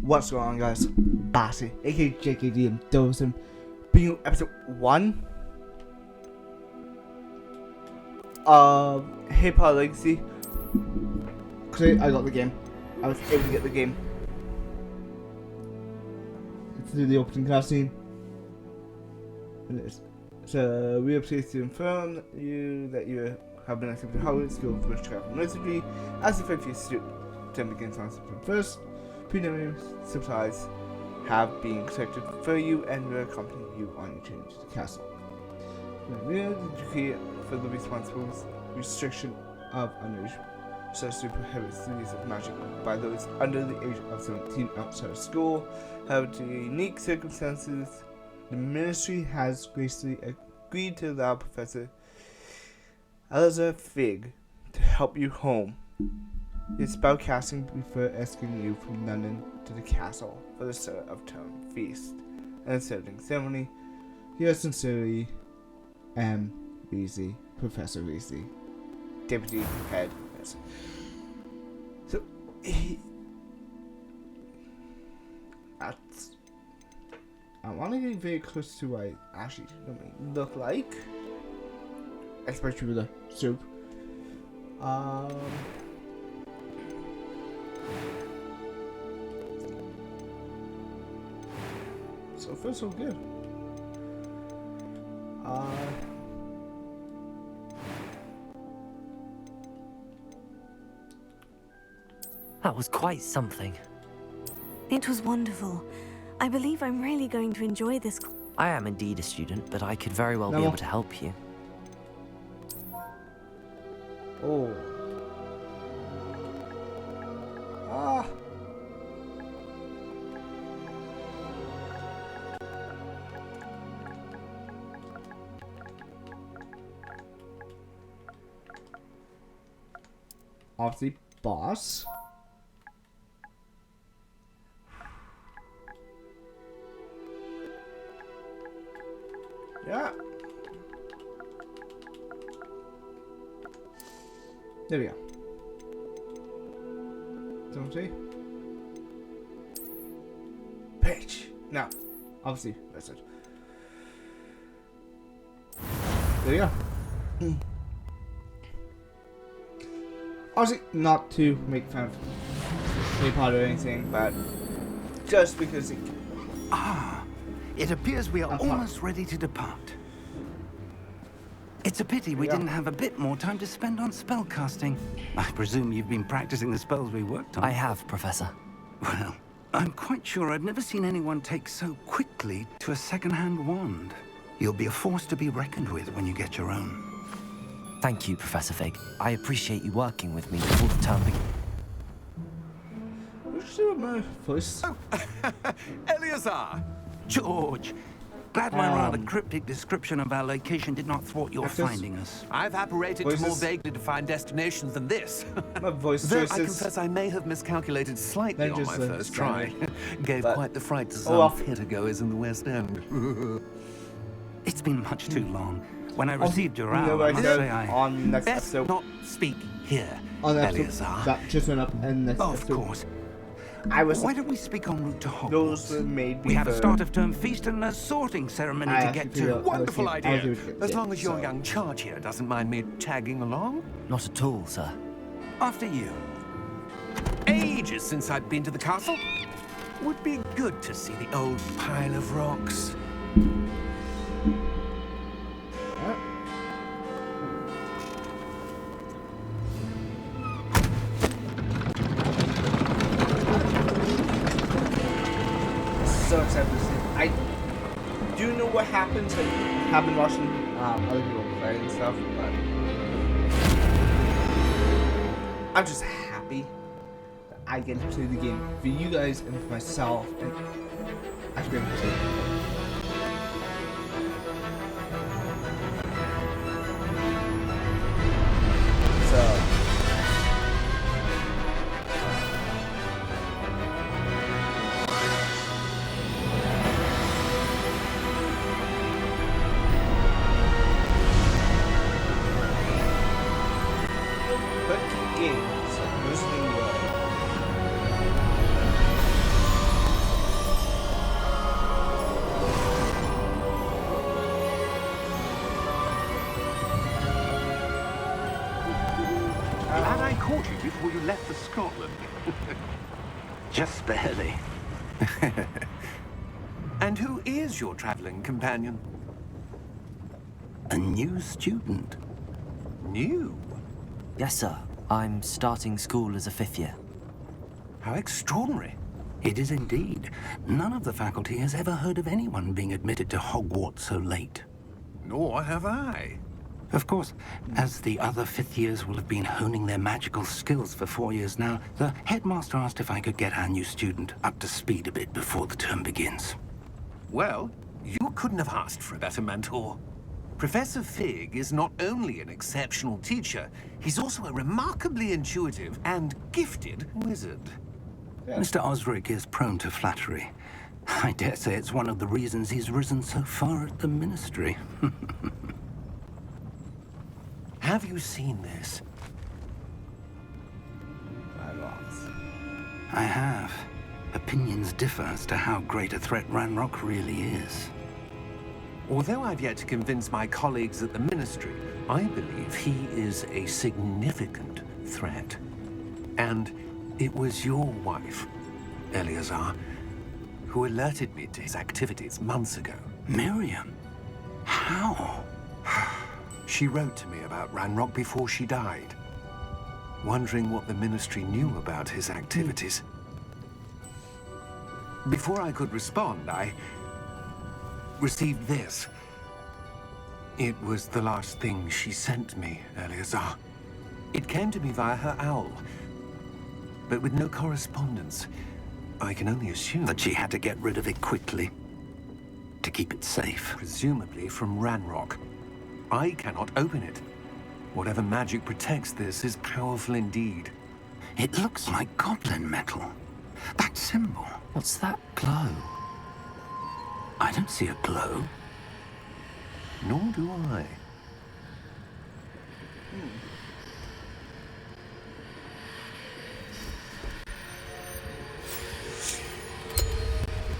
What's going on, guys? Bassi, aka JKD, and Dozem, bringing you episode 1 of Hogwarts Legacy. Today I got the game. I was able to get the game. Let's do the opening cutscene. So we are pleased to inform you that you have been accepted to Hogwarts School of Witchcraft and Wizardry as the 50th student. Term begins on September 1st. Premium supplies have been collected for you and will accompany you on your journey to the castle. The decree for the responsible restriction of underage such to prohibit the use of magic by those under the age of 17 outside of school. However, to unique circumstances, the ministry has graciously agreed to allow Professor Elizabeth Fig to help you home. His spellcasting before escorting you from London to the castle for the start of term feast and starting ceremony. Yours sincerely, M. Weasley, Professor Weasley, Deputy Head. So, I want to get very close to what I actually look like, especially with the soup. So far so good. That was quite something. It was wonderful. I believe I'm really going to enjoy this. I am indeed a student, but I could very well be able to help you. Oh. Ah. Obviously, boss. Yeah. There we go. Don't see. Page. Now, obviously, that's it. There you go. Obviously, not to make fun of Harry Potter or anything, but just because it. It appears we are almost ready to depart. It's a pity we didn't have a bit more time to spend on spellcasting. I presume you've been practicing the spells we worked on. I have, Professor. Well, I'm quite sure I've never seen anyone take so quickly to a second-hand wand. You'll be a force to be reckoned with when you get your own. Thank you, Professor Fig. I appreciate you working with me before the term begins. What's doing my voice? Eleazar! George, glad my rather cryptic description of our location did not thwart your finding us. I've apparated to more vaguely defined destinations than this. My voice Though choices. I confess I may have miscalculated slightly on my first try. Gave quite the fright to some theatergoers in the West End. It's been much too long. When I received your hour, I must say on next best episode. not speak here, On the Eleazar. episode that just went up in this Of episode. course. Why don't we speak en route to Hogwarts? Those were made We have a before. start of term feast and a sorting ceremony to get to. Wonderful idea. As long as your so. young charge here doesn't mind me tagging along. Not at all, sir. After you. Ages since I've been to the castle. Would be good to see the old pile of rocks. So excited to see. I do know what happens. I have been watching other people play and stuff, but I'm just happy that I get to play the game for you guys and for myself, and I should be able to play. So. games. Wizarding World. Scotland. Just barely. And who is your traveling companion? A new student. New? Yes, sir. I'm starting school as a 5th year. How extraordinary. It is indeed. None of the faculty has ever heard of anyone being admitted to Hogwarts so late. Nor have I. Of course, as the other 5th years will have been honing their magical skills for 4 years now, the headmaster asked if I could get our new student up to speed a bit before the term begins. Well, you couldn't have asked for a better mentor. Professor Fig is not only an exceptional teacher, he's also a remarkably intuitive and gifted wizard. Yeah. Mr. Osric is prone to flattery. I dare say it's one of the reasons he's risen so far at the Ministry. Have you seen this? I'm lost. I have. Opinions differ as to how great a threat Ranrock really is. Although I've yet to convince my colleagues at the Ministry, I believe he is a significant threat. And it was your wife, Eleazar, who alerted me to his activities months ago. Miriam? How? She wrote to me about Ranrock before she died, wondering what the Ministry knew about his activities. Before I could respond, I received this. It was the last thing she sent me, Eleazar. It came to me via her owl, but with no correspondence. I can only assume That she had to get rid of it quickly to keep it safe. presumably from Ranrock. I cannot open it. Whatever magic protects this is powerful indeed. It looks like goblin metal. That symbol. What's that glow? I don't see a glow. Nor do I.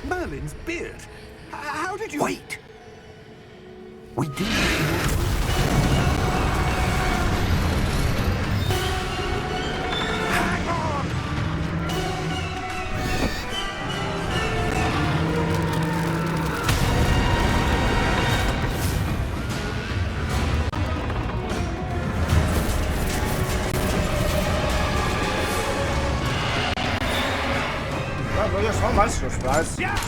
Merlin's beard. How did you... Wait! We do. Hang on! Well, well, that's not my surprise. Yeah!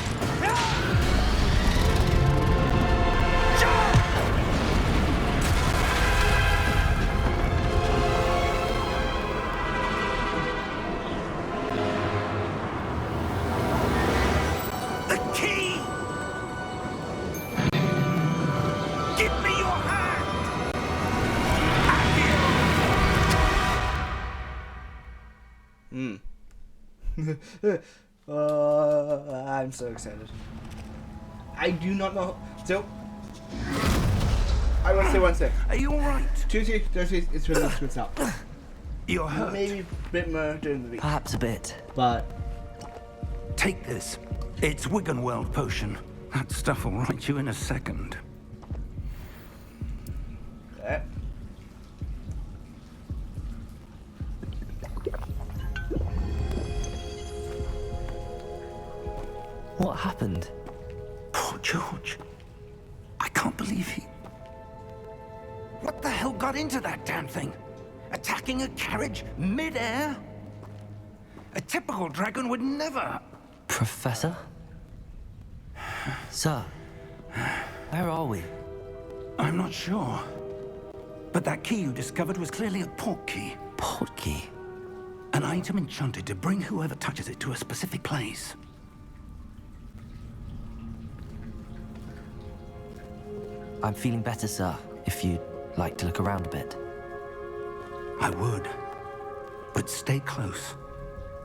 The key! Give me your hand! I'm so excited. I do not know. So, I want to say one thing. Are you alright? Tuesday, Thursdays, it's when this goes up. You're hurt. Maybe a bit more during the week. Perhaps a bit. But, Take this. It's Wiggenweld potion. That stuff will right you in a second. eh, What happened? Poor George. I can't believe he... What the hell got into that damn thing? Attacking a carriage mid-air? A typical dragon would never... Professor? Sir, where are we? I'm not sure. But that key you discovered was clearly a port key. Port key? An item enchanted to bring whoever touches it to a specific place. I'm feeling better, sir, if you'd like to look around a bit. I would. But stay close.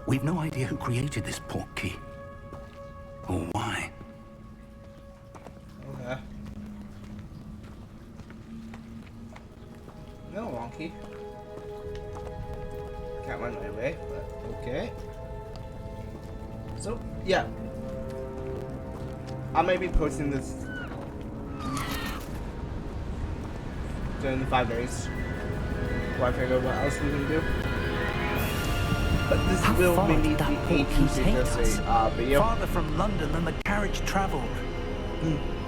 We've no idea who created this port key. Or why. okay. No, wonky. Can't run my way, but okay. So, yeah. I may be posting this during the 5 days. While I figure out what else we can do. But this How will far be did that the portkey agency take industry us? video. Farther from London than the carriage travelled.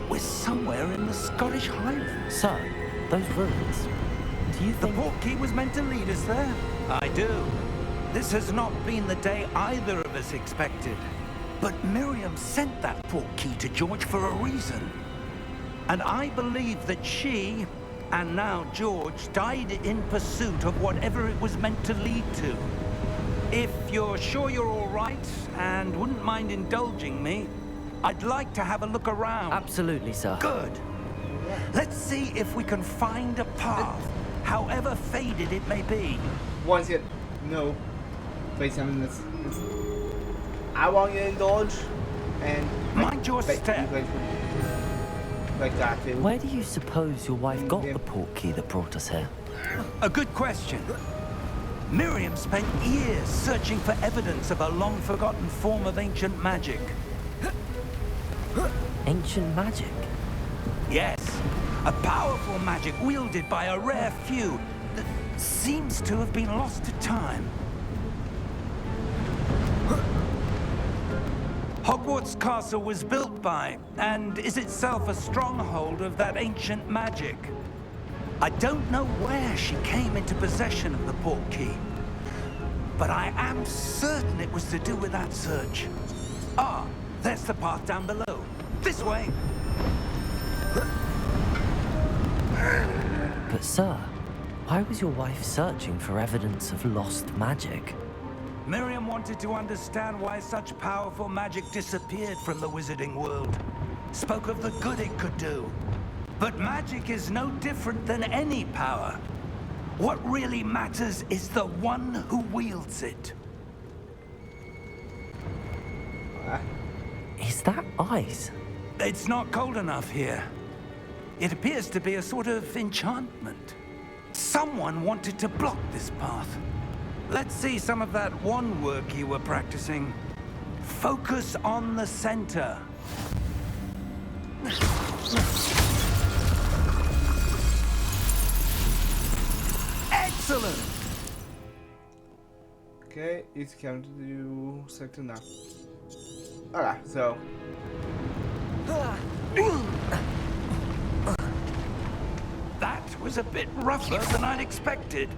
We're somewhere in the Scottish Highlands. Sir, those ruins. Do you The think... portkey was meant to lead us there? I do. This has not been the day either of us expected. But Miriam sent that portkey to George for a reason. And I believe that she, and now George, died in pursuit of whatever it was meant to lead to. If you're sure you're all right, and wouldn't mind indulging me, I'd like to have a look around. Absolutely, sir. Good. Let's see if we can find a path, however faded it may be. Once again, no. Wait a minute. I want you to indulge, and Mind your bet step. you guys would like that too. Where do you suppose your wife got the portkey that brought us here? A good question. Miriam spent years searching for evidence of a long-forgotten form of ancient magic. Ancient magic? Yes, a powerful magic wielded by a rare few that seems to have been lost to time. Hogwarts Castle was built by, and is itself a stronghold of that ancient magic. I don't know where she came into possession of the portkey, but I am certain it was to do with that search. Ah, there's the path down below. This way. But sir, why was your wife searching for evidence of lost magic? Miriam wanted to understand why such powerful magic disappeared from the wizarding world. Spoke of the good it could do. But magic is no different than any power. What really matters is the one who wields it. Is that ice? It's not cold enough here. It appears to be a sort of enchantment. Someone wanted to block this path. Let's see some of that one work you were practicing. Focus on the center. Excellent! Okay, it's counted to sector now. Alright, so. That was a bit rougher than I'd expected.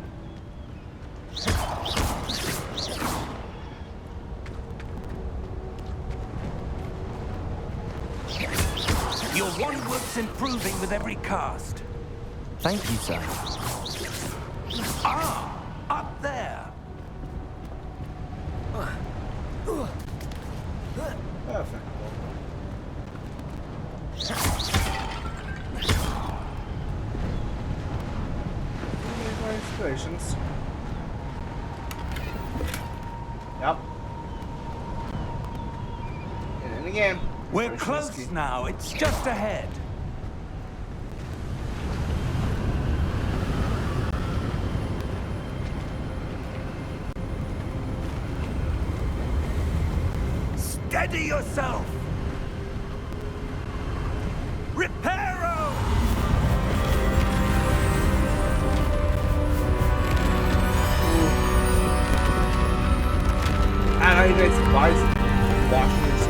Your one work's improving with every cast. Thank you, sir. Ah, up there. Perfect. My inspirations. Yep. And then again. We're Very close risky. now. It's just ahead. Steady yourself. Reparo! And are you guys surprised? Watching this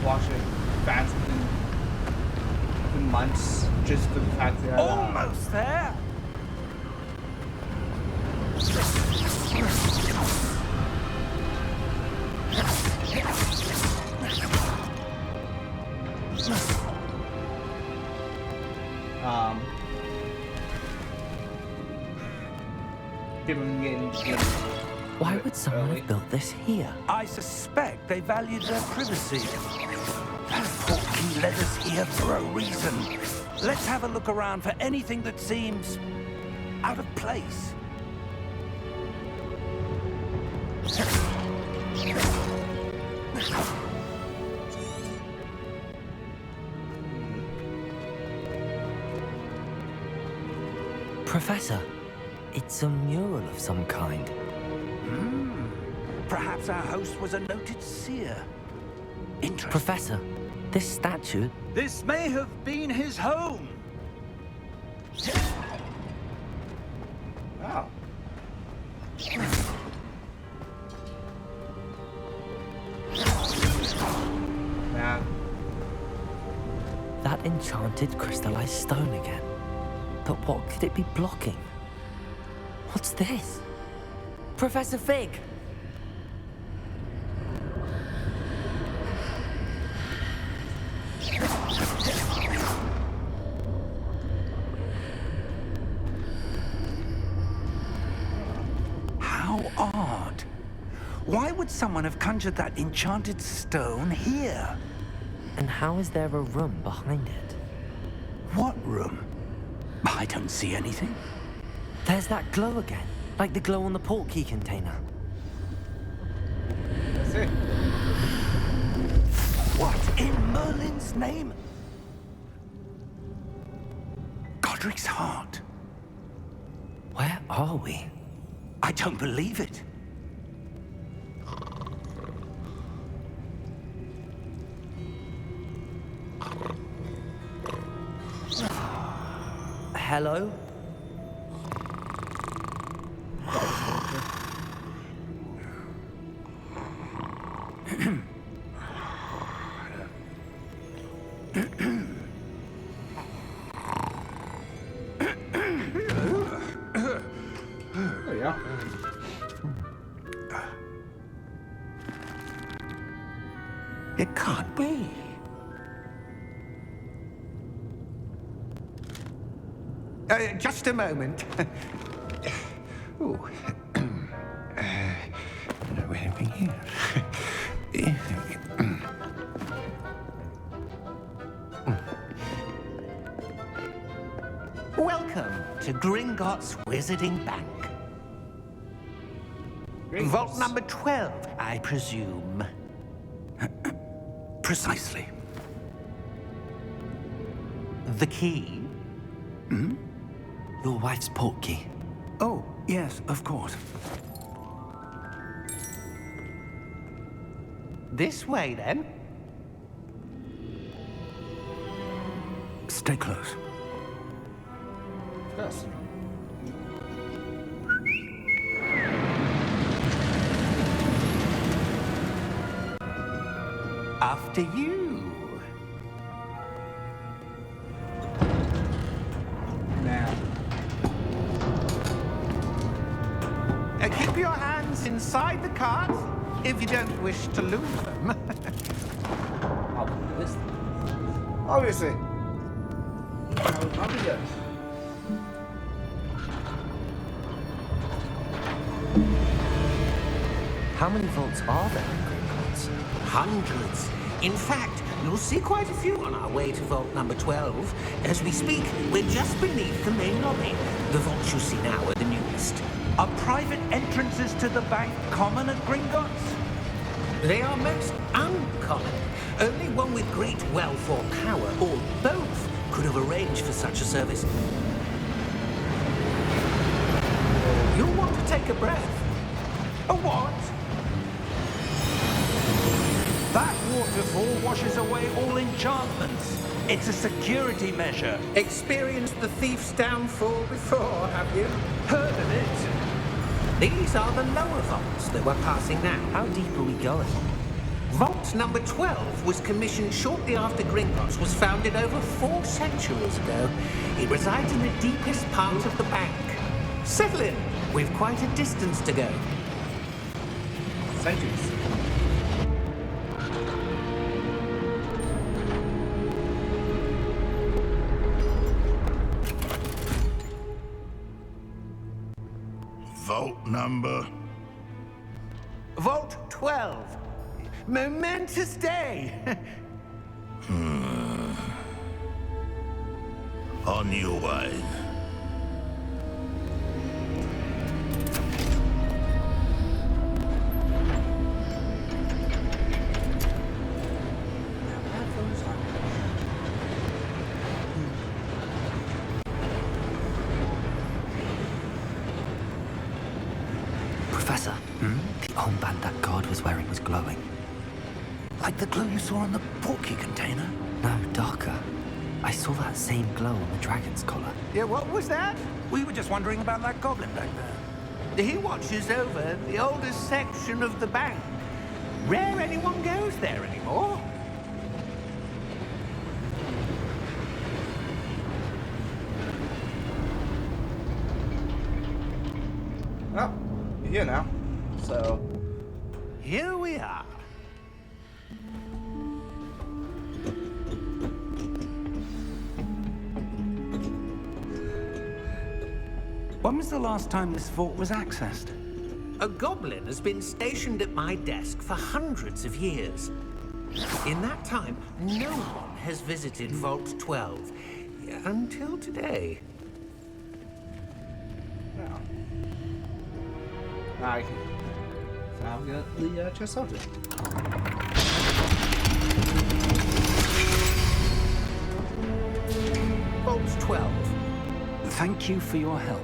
watching fans in months just for the fact that Almost there. people getting Why would someone early. have built this here? I suspect they valued their privacy. That portkey led us here for a reason. Let's have a look around for anything that seems out of place. Professor, it's a mural of some kind. Perhaps our host was a noted seer. Interesting. Professor, this statue... This may have been his home. Man. That enchanted crystallized stone again. But what could it be blocking? What's this? Professor Fig! How odd. Why would someone have conjured that enchanted stone here? And how is there a room behind it? What room? I don't see anything. There's that glow again, like the glow on the portkey container. That's it. What in Merlin's name? Godric's heart. Where are we? I don't believe it. Hello? There we are. It can't be. Just a moment. Ooh. Where are we here? Welcome to Gringotts Wizarding Bank. Vault number 12, I presume. Precisely. The key? Your wife's portkey. Oh, yes, of course. This way, then. Stay close. Yes. After you. Now. Keep your hands inside the cart if you don't wish to lose them. Obviously. I'll be good. How many vaults are there in Gringotts? Hundreds. In fact, you'll see quite a few on our way to vault number 12. As we speak, we're just beneath the main lobby. The vaults you see now are the newest. Are private entrances to the bank common at Gringotts? They are most uncommon. Only one with great wealth or power, or both, could have arranged for such a service. You'll want to take a breath. A what? That waterfall washes away all enchantments. It's a security measure. Experienced the thief's downfall before, have you? Heard of it? These are the lower vaults that we're passing now. How deep are we going? Vault number 12 was commissioned shortly after Gringotts was founded over 4 centuries ago. It resides in the deepest part of the bank. Settle in. We've quite a distance to go. Centuries. Vault number. Vault 12. Momentous day. On your way. Professor, the armband that guard was wearing was glowing. Like the glow you saw on the portkey container? No, darker. I saw that same glow on the dragon's collar. Yeah, what was that? We were just wondering about that goblin back there. He watches over the oldest section of the bank. Rare anyone goes there anymore. Well, you're here now, so... Here we are. When was the last time this vault was accessed? A goblin has been stationed at my desk for hundreds of years. In that time, no one has visited Vault 12 until today. Now, I can... Now we got the chest object. Vault 12. Thank you for your help.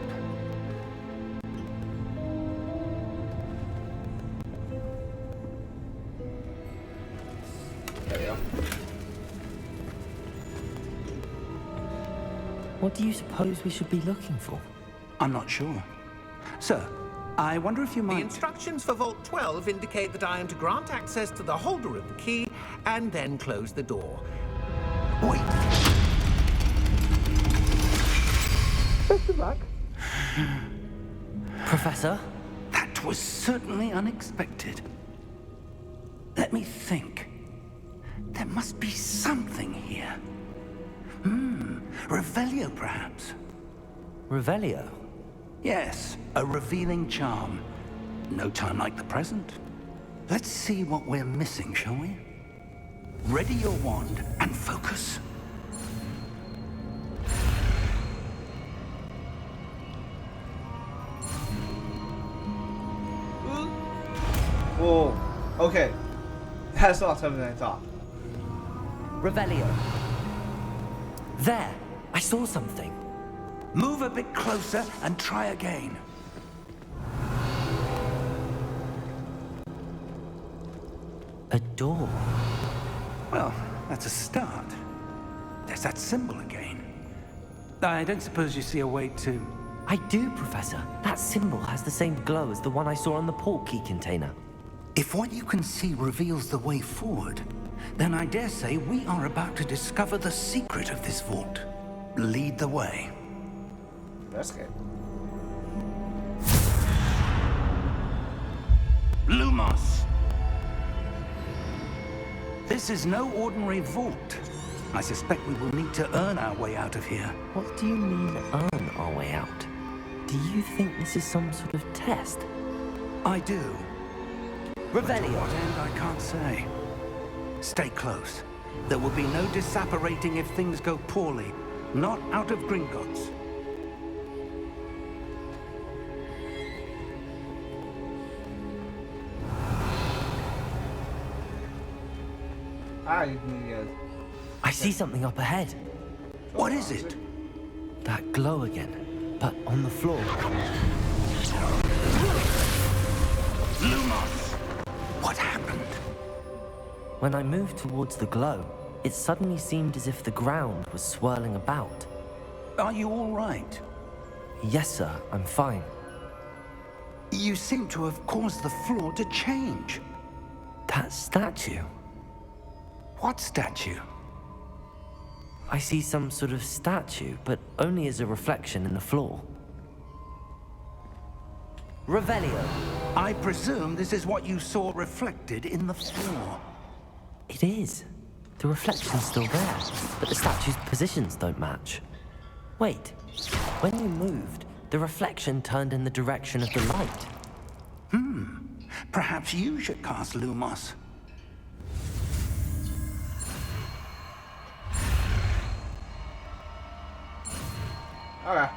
There we go. What do you suppose we should be looking for? I'm not sure. Sir, I wonder if you The might... instructions for Vault 12 indicate that I am to grant access to the holder of the key and then close the door. Wait. Best of luck. Professor? That was certainly unexpected. Let me think. There must be something here. Revelio, perhaps? Revelio? Yes, a revealing charm. No time like the present. Let's see what we're missing, shall we? Ready your wand and focus. Whoa. Okay. That's not something I thought. Revelio. There! I saw something. Move a bit closer and try again. A door. Well, that's a start. There's that symbol again. I don't suppose you see a way to... I do, Professor. That symbol has the same glow as the one I saw on the port key container. If what you can see reveals the way forward, then I dare say we are about to discover the secret of this vault. Lead the way. That's good. Lumos! This is no ordinary vault. I suspect we will need to earn our way out of here. What do you mean, earn our way out? Do you think this is some sort of test? I do. Revelio. To what end, I can't say. Stay close. There will be no disapparating if things go poorly. Not out of Gringotts. I see something up ahead. What is it? That glow again, but on the floor. Lumos! What happened? When I moved towards the glow, it suddenly seemed as if the ground was swirling about. Are you all right? Yes, sir, I'm fine. You seem to have caused the floor to change. That statue. What statue? I see some sort of statue, but only as a reflection in the floor. Revelio. I presume this is what you saw reflected in the floor. It is. The reflection's still there, but the statue's positions don't match. Wait, when you moved, the reflection turned in the direction of the light. Perhaps you should cast Lumos. Okay.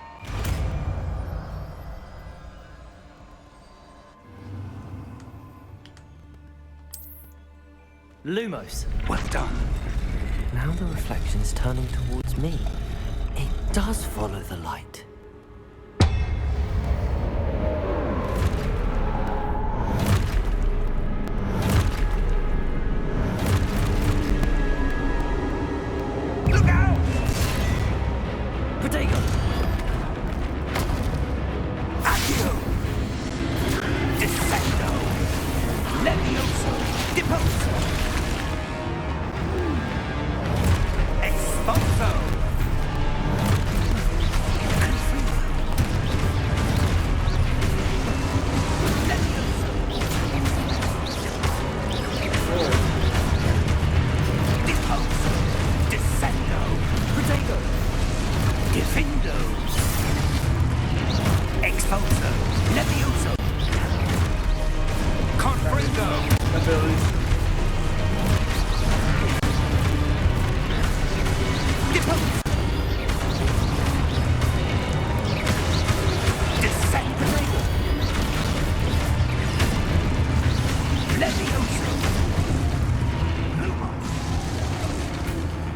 Lumos. Well done. Now the reflection's turning towards me. It does follow the light. Look out! Protego! At you!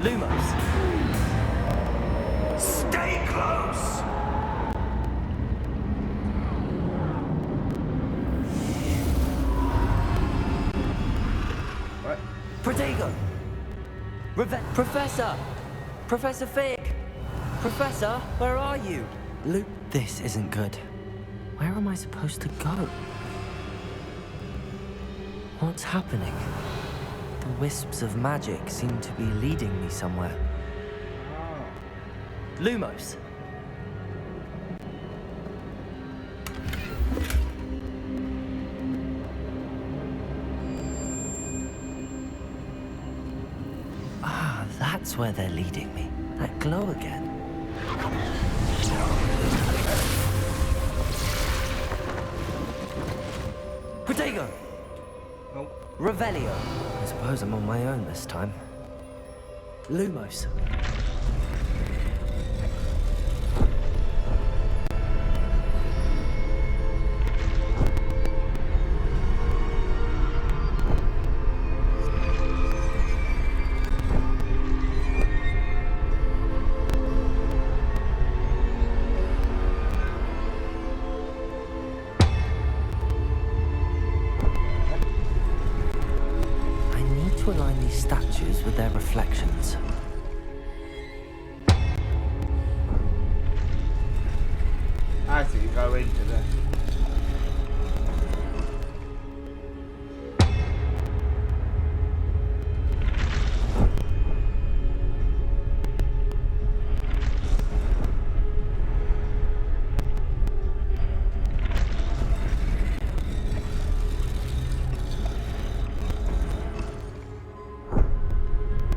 Lumos! Stay close! What? Protego! Professor! Professor Fig! Professor, where are you? This isn't good. Where am I supposed to go? What's happening? The wisps of magic seem to be leading me somewhere. Lumos! Ah, that's where they're leading me. That glow again. Protego! Nope. Revelio. I suppose I'm on my own this time. Lumos. Align these statues with their reflections. I see, you go into there.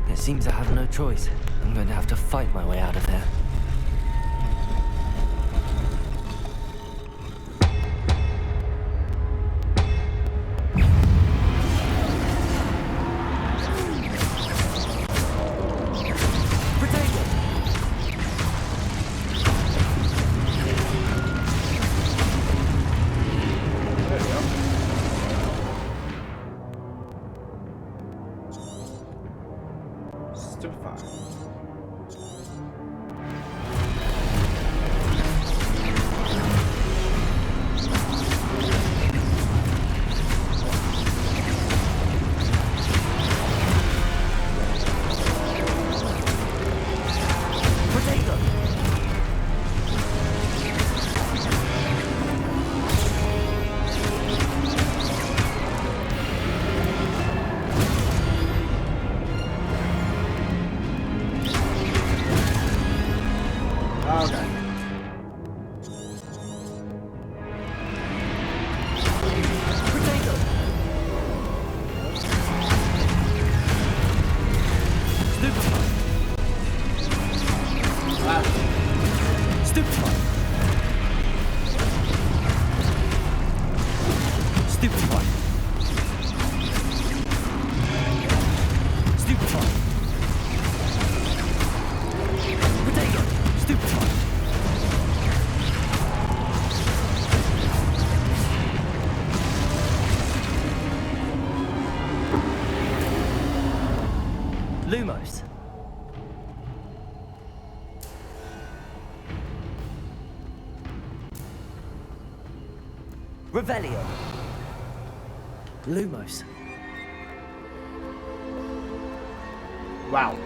It seems I have no choice. I'm going to have to fight my way out of here. Lumos. Revelio. Lumos. Wow.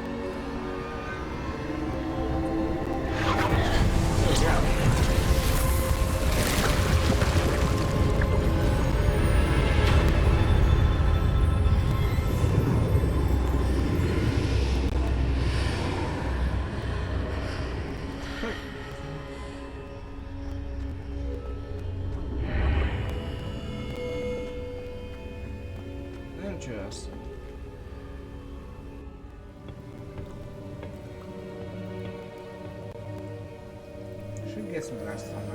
Interesting. Should get some last time,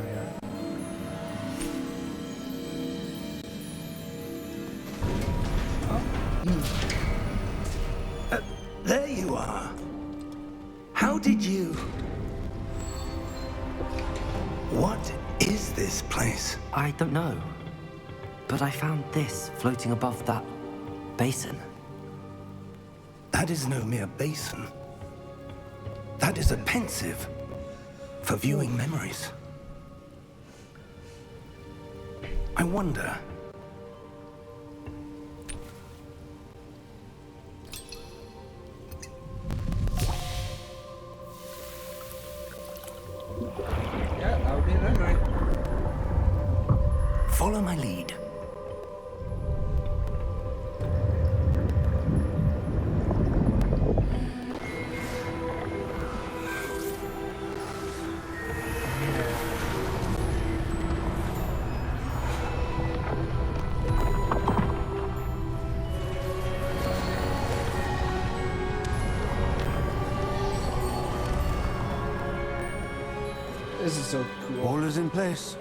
yeah. There you are. How did you... What is this place? I don't know. But I found this floating above that basin. That is no mere basin. That is a pensive for viewing memories. I wonder. Yeah, that would be a memory. Follow my lead. This is so cool. All is in place.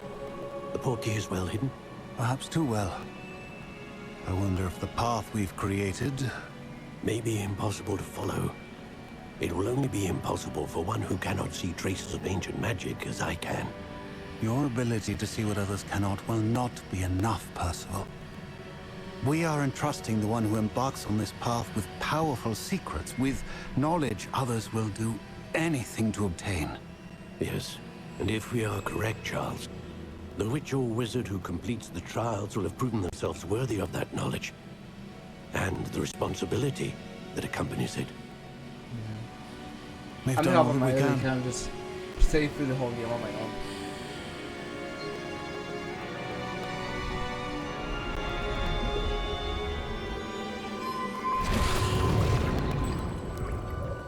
The portkey is well hidden. Perhaps too well. I wonder if the path we've created... May be impossible to follow. It will only be impossible for one who cannot see traces of ancient magic as I can. Your ability to see what others cannot will not be enough, Percival. We are entrusting the one who embarks on this path with powerful secrets, with knowledge others will do anything to obtain. Yes, and if we are correct, Charles, the witch or wizard who completes the trials will have proven themselves worthy of that knowledge, and the responsibility that accompanies it. We've I'm done not all on my that we own. can. Can just stay through the whole game on my own.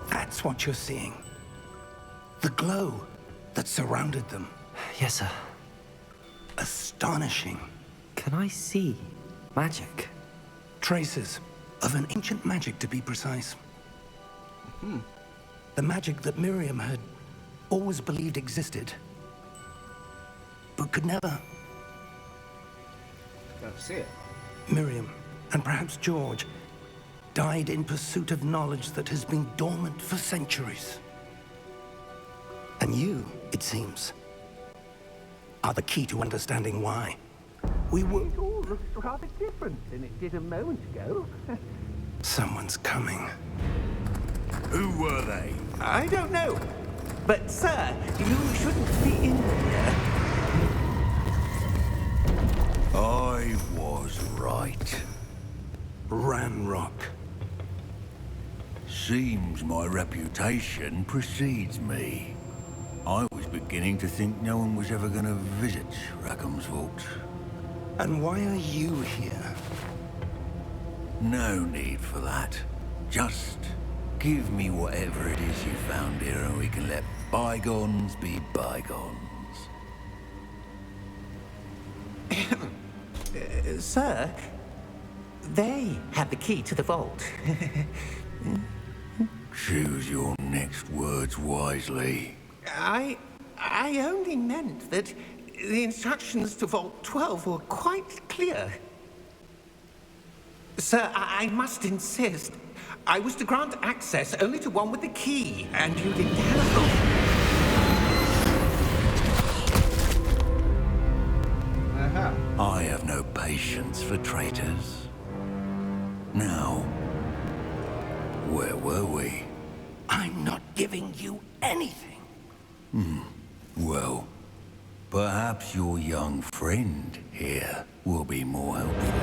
That's what you're seeing. The glow that surrounded them. Yes, sir. Astonishing. Can I see magic? Traces of an ancient magic, to be precise. The magic that Miriam had always believed existed, but could never. Don't see it. Miriam, and perhaps George, died in pursuit of knowledge that has been dormant for centuries. And you, it seems, are the key to understanding why. We were... It all looks rather different than it did a moment ago. Someone's coming. Who were they? I don't know. But, sir, you shouldn't be in here. I was right. Ranrock. Seems my reputation precedes me. I was beginning to think no one was ever going to visit Rackham's vault. And why are you here? No need for that. Just give me whatever it is you found here and we can let bygones be bygones. Sir, they have the key to the vault. Choose your next words wisely. I only meant that the instructions to Vault 12 were quite clear. Sir, I must insist. I was to grant access only to one with the key, and you didn't have... I have no patience for traitors. Now, where were we? I'm not giving you anything. Well, perhaps your young friend here will be more helpful.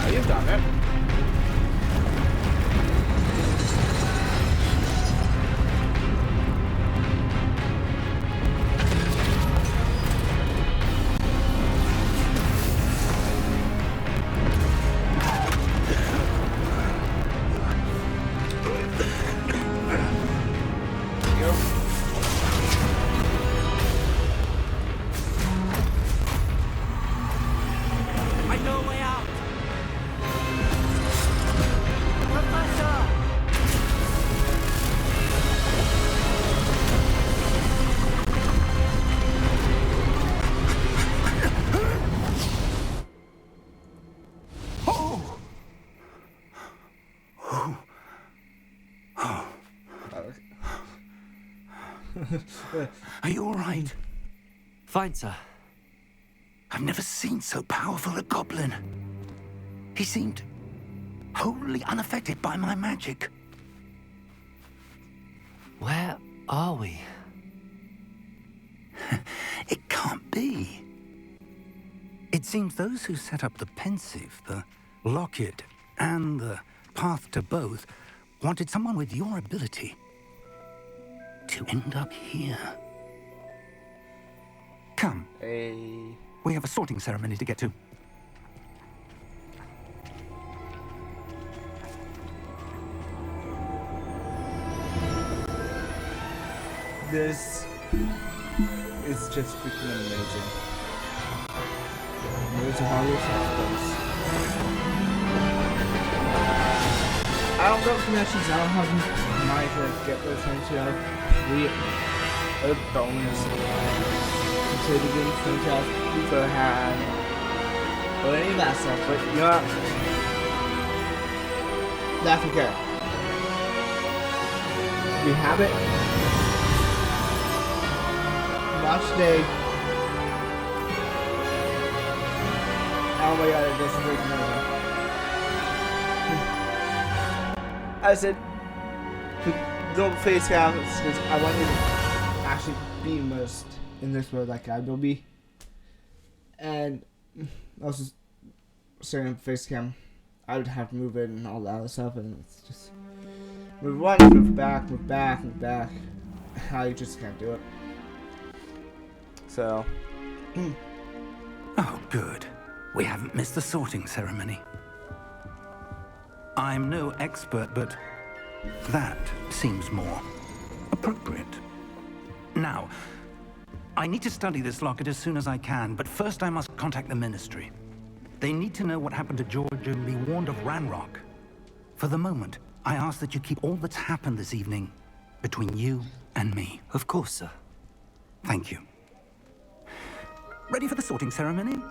You've done it. Are you all right? Fine, sir. I've never seen so powerful a goblin. He seemed wholly unaffected by my magic. Where are we? It can't be. It seems those who set up the pensive, the locket, and the path to both wanted someone with your ability to end up here. Come. Hey. We have a sorting ceremony to get to. This is just freaking amazing. There's a Hogwarts Legacy. I don't got connections. I don't have money to get those things, you know. We a bonus. So the game things out beforehand. Or any of that stuff, but you know what? That's okay. We have it. Watch day. Oh my god, this is freaking amazing. I said, don't face cam because I want you to actually be immersed in this world like I will be. And I was just staring at face cam. I would have to move it and all that other stuff, and it's just move once, move back, move back, move back. How you just can't do it. So. Oh, good. We haven't missed the sorting ceremony. I'm no expert, but that seems more appropriate. Now, I need to study this locket as soon as I can, but first I must contact the Ministry. They need to know what happened to George and be warned of Ranrock. For the moment, I ask that you keep all that's happened this evening between you and me. Of course, sir. Thank you. Ready for the sorting ceremony?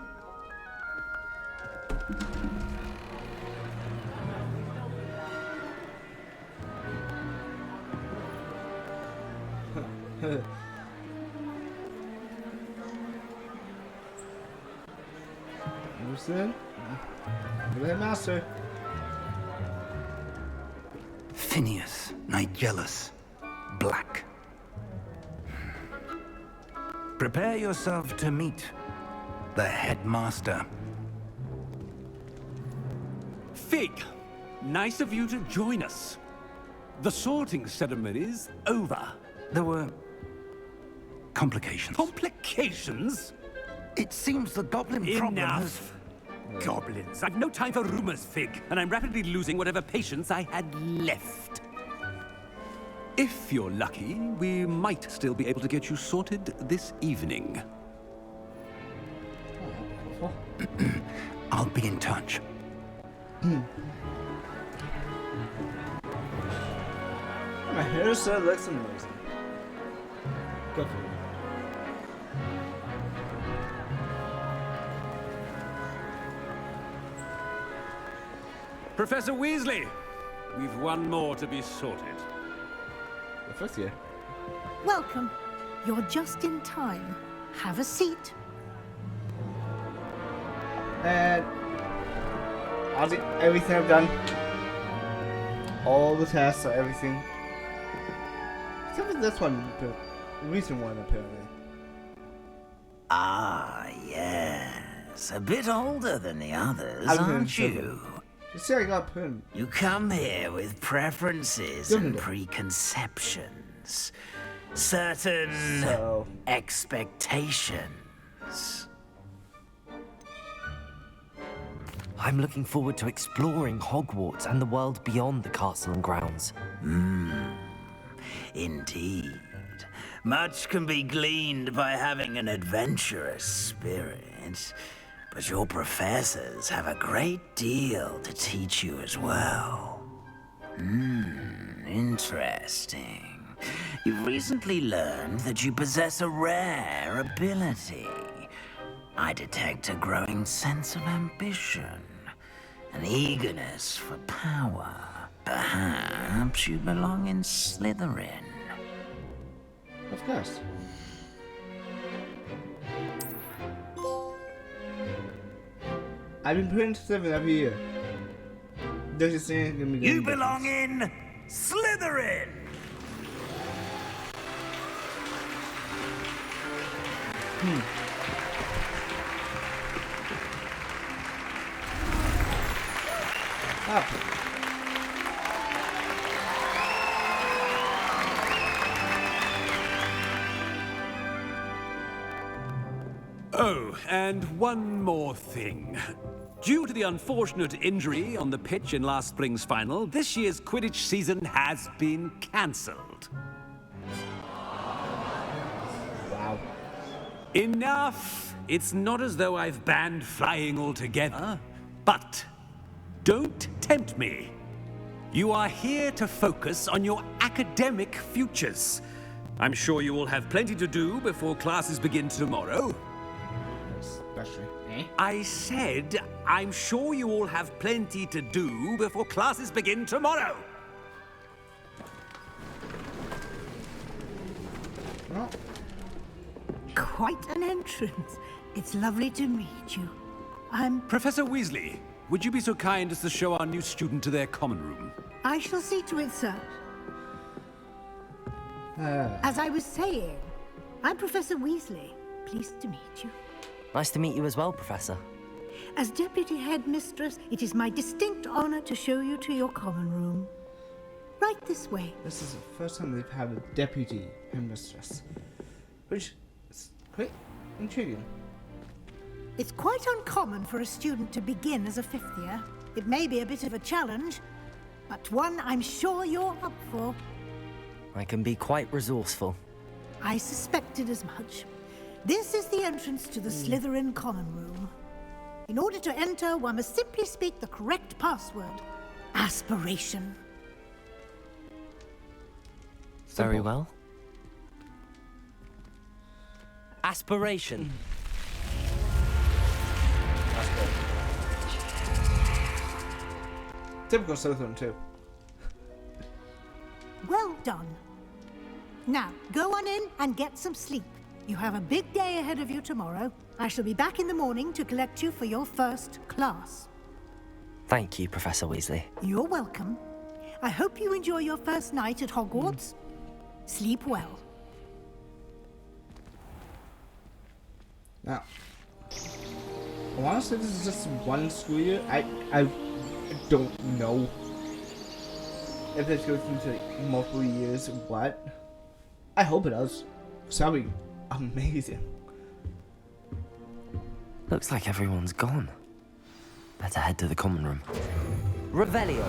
Understood? Go ahead, Master. Phineas, Nigellus, Black. Prepare yourself to meet the headmaster. Fig, nice of you to join us. The sorting ceremony's over. There were complications. Complications? It seems the goblin problem has... Enough! Goblins. I've no time for rumors, Fig, and I'm rapidly losing whatever patience I had left. If you're lucky, we might still be able to get you sorted this evening. I'll be in touch. My hair still looks amazing. Good for you. Professor Weasley, we've one more to be sorted. The first year. Welcome. You're just in time. Have a seat. And I'll do everything I've done. All the tests, everything. Except for this one, the recent one, apparently. Ah, yes. A bit older than the others, aren't you? See, I got put in. You come here with preferences and preconceptions. Certain expectations. I'm looking forward to exploring Hogwarts and the world beyond the castle and grounds. Indeed. Much can be gleaned by having an adventurous spirit, but your professors have a great deal to teach you as well. Interesting. You've recently learned that you possess a rare ability. I detect a growing sense of ambition, an eagerness for power. Perhaps you belong in Slytherin. Of course. I've been putting 7 every year. There's just saying gonna be You belong in Slytherin! Oh, and one more thing. Due to the unfortunate injury on the pitch in last spring's final, this year's Quidditch season has been cancelled. Wow. Enough! It's not as though I've banned flying altogether, but don't tempt me. You are here to focus on your academic futures. I'm sure you will have plenty to do before classes begin tomorrow. Especially, eh? I said, I'm sure you all have plenty to do before classes begin tomorrow. Well, Quite an entrance. It's lovely to meet you. I'm... Professor Weasley, would you be so kind as to show our new student to their common room? I shall see to it, sir. As I was saying, I'm Professor Weasley. Pleased to meet you. Nice to meet you as well, Professor. As Deputy Headmistress, it is my distinct honor to show you to your common room. Right this way. this is the first time they've had a deputy headmistress, which is quite intriguing. It's quite uncommon for a student to begin as a 5th year. It may be a bit of a challenge, but one I'm sure you're up for. I can be quite resourceful. I suspected as much. This is the entrance to the Slytherin common room. In order to enter, one must simply speak the correct password. Aspiration. Very well. Aspiration. That's good. Typical Slytherin too. Well done. Now, go on in and get some sleep. You have a big day ahead of you tomorrow. I shall be back in the morning to collect you for your first class. Thank you, Professor Weasley. You're welcome. I hope you enjoy your first night at Hogwarts. Sleep well. Now, I want to say this is just one school year. I don't know if this goes into like multiple years or what. I hope it does. So that'd be amazing. Looks like everyone's gone. Better head to the common room. Revelio.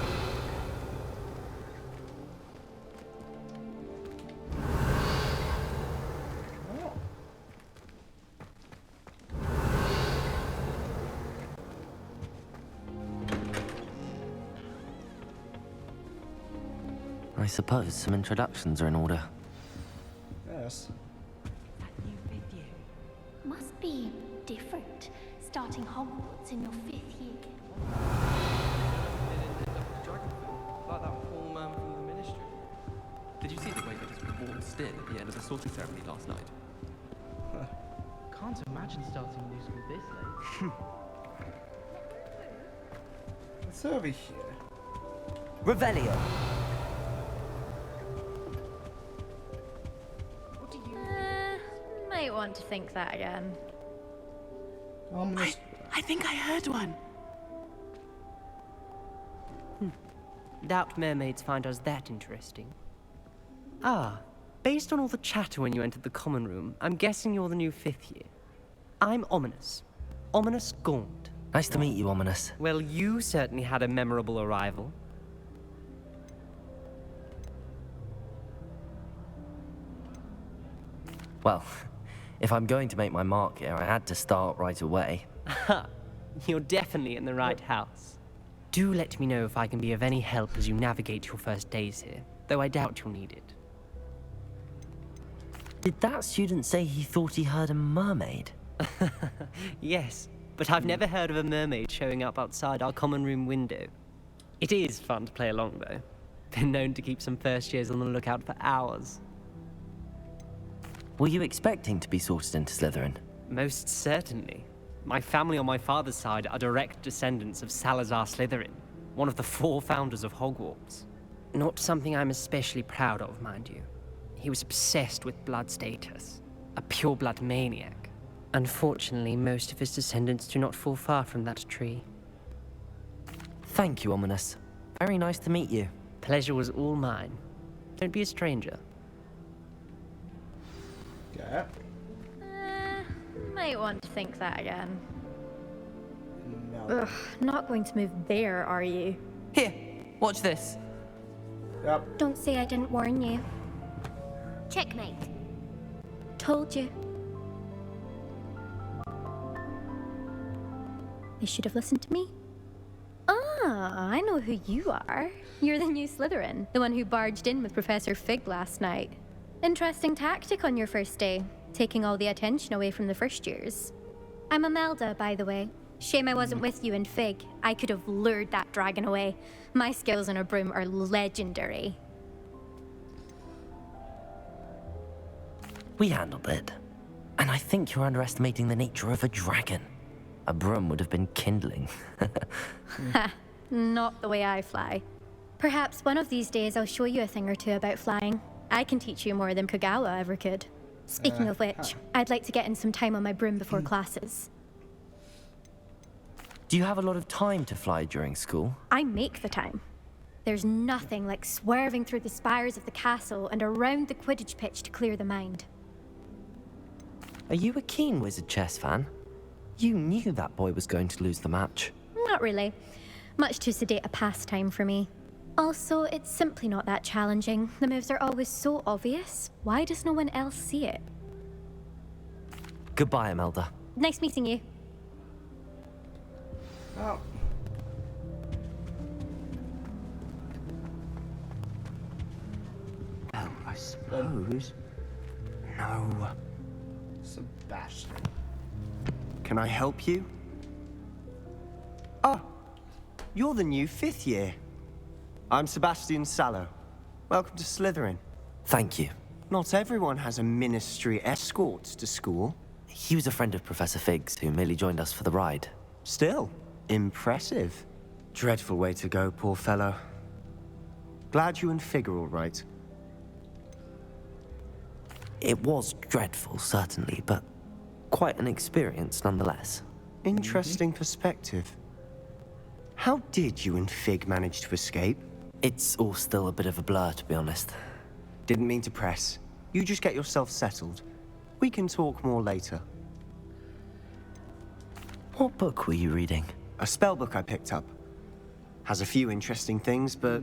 I suppose some introductions are in order. Yes. Must be different, starting Hogwarts in your 5th year. Like that poor man from the Ministry. Did you see the way they just waltzed in at the end of the sorting ceremony last night? Can't imagine starting a new school this late. What's over here? Revelio. Might want to think that again. I think I heard one. Doubt mermaids find us that interesting. Ah, based on all the chatter when you entered the common room, I'm guessing you're the new 5th year. I'm Ominous. Ominous Gaunt. Nice to meet you, Ominous. Well, you certainly had a memorable arrival. Well, if I'm going to make my mark here, I had to start right away. Ha! You're definitely in the right house. Do let me know if I can be of any help as you navigate your first days here, though I doubt you'll need it. Did that student say he thought he heard a mermaid? Yes, but I've never heard of a mermaid showing up outside our common room window. It is fun to play along, though. Been known to keep some first years on the lookout for hours. Were you expecting to be sorted into Slytherin? Most certainly. My family on my father's side are direct descendants of Salazar Slytherin, one of the 4 founders of Hogwarts. Not something I'm especially proud of, mind you. He was obsessed with blood status, a pure-blood maniac. Unfortunately, most of his descendants do not fall far from that tree. Thank you, Ominous. Very nice to meet you. Pleasure was all mine. Don't be a stranger. Yeah. Might want to think that again. No. Ugh, not going to move there, are you? Here, watch this. Yep. Don't say I didn't warn you. Checkmate. Told you. You should have listened to me. Ah, I know who you are. You're the new Slytherin, the one who barged in with Professor Fig last night. Interesting tactic on your first day, taking all the attention away from the first years. I'm Imelda, by the way. Shame I wasn't with you in Fig. I could have lured that dragon away. My skills on a broom are legendary. We handled it. And I think you're underestimating the nature of a dragon. A broom would have been kindling. Ha, not the way I fly. Perhaps one of these days I'll show you a thing or two about flying. I can teach you more than Kagawa ever could. Speaking of which, I'd like to get in some time on my broom before classes. Do you have a lot of time to fly during school? I make the time. There's nothing like swerving through the spires of the castle and around the Quidditch pitch to clear the mind. Are you a keen Wizard chess fan? You knew that boy was going to lose the match. Not really. Much too sedate a pastime for me. Also, it's simply not that challenging. The moves are always so obvious. Why does no one else see it? Goodbye, Imelda. Nice meeting you. Oh. Well, I suppose. No. Sebastian. Can I help you? Oh, you're the new 5th year. I'm Sebastian Sallow. Welcome to Slytherin. Thank you. Not everyone has a ministry escort to school. He was a friend of Professor Fig's who merely joined us for the ride. Still, impressive. Dreadful way to go, poor fellow. Glad you and Fig are all right. It was dreadful, certainly, but quite an experience nonetheless. Interesting perspective. How did you and Fig manage to escape? It's all still a bit of a blur, to be honest. Didn't mean to press. You just get yourself settled. We can talk more later. What book were you reading? A spell book I picked up. Has a few interesting things, but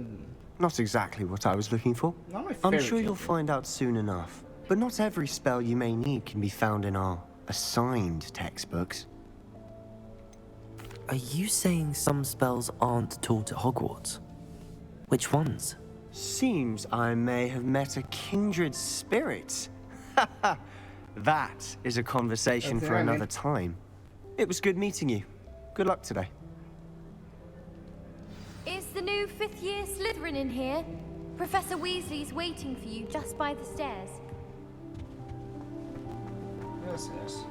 not exactly what I was looking for. I'm sure you'll find out soon enough. But not every spell you may need can be found in our assigned textbooks. Are you saying some spells aren't taught at Hogwarts? Which ones? Seems I may have met a kindred spirit. That is a conversation for another time. It was good meeting you. Good luck today. Is the new 5th year Slytherin in here? Professor Weasley's waiting for you just by the stairs. Yes, yes.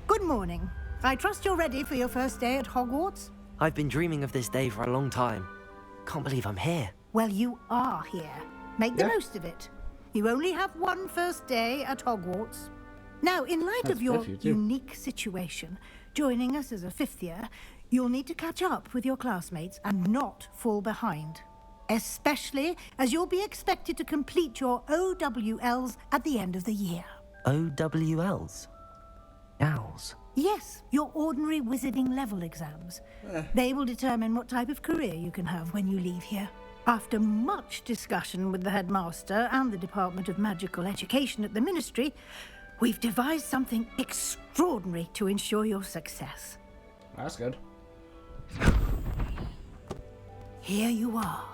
Good morning. I trust you're ready for your first day at Hogwarts? I've been dreaming of this day for a long time. Can't believe I'm here. Well, you are here. Make the most of it. You only have one first day at Hogwarts. Now, in light of your unique situation, joining us as a 5th year, you'll need to catch up with your classmates and not fall behind. Especially as you'll be expected to complete your OWLs at the end of the year. OWLs? Owls? Yes, your ordinary wizarding level exams. They will determine what type of career you can have when you leave here. After much discussion with the headmaster and the Department of Magical Education at the Ministry, we've devised something extraordinary to ensure your success. That's good. Here you are.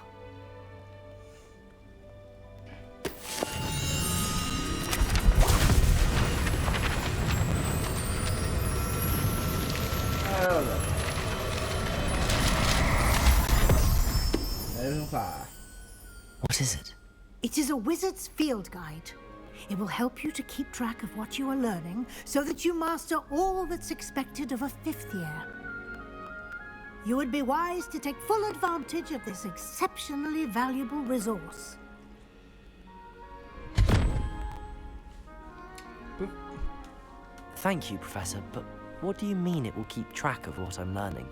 supply. What is it? It is a wizard's field guide. It will help you to keep track of what you are learning so that you master all that's expected of a 5th year. You would be wise to take full advantage of this exceptionally valuable resource. Thank you, Professor, but what do you mean it will keep track of what I'm learning?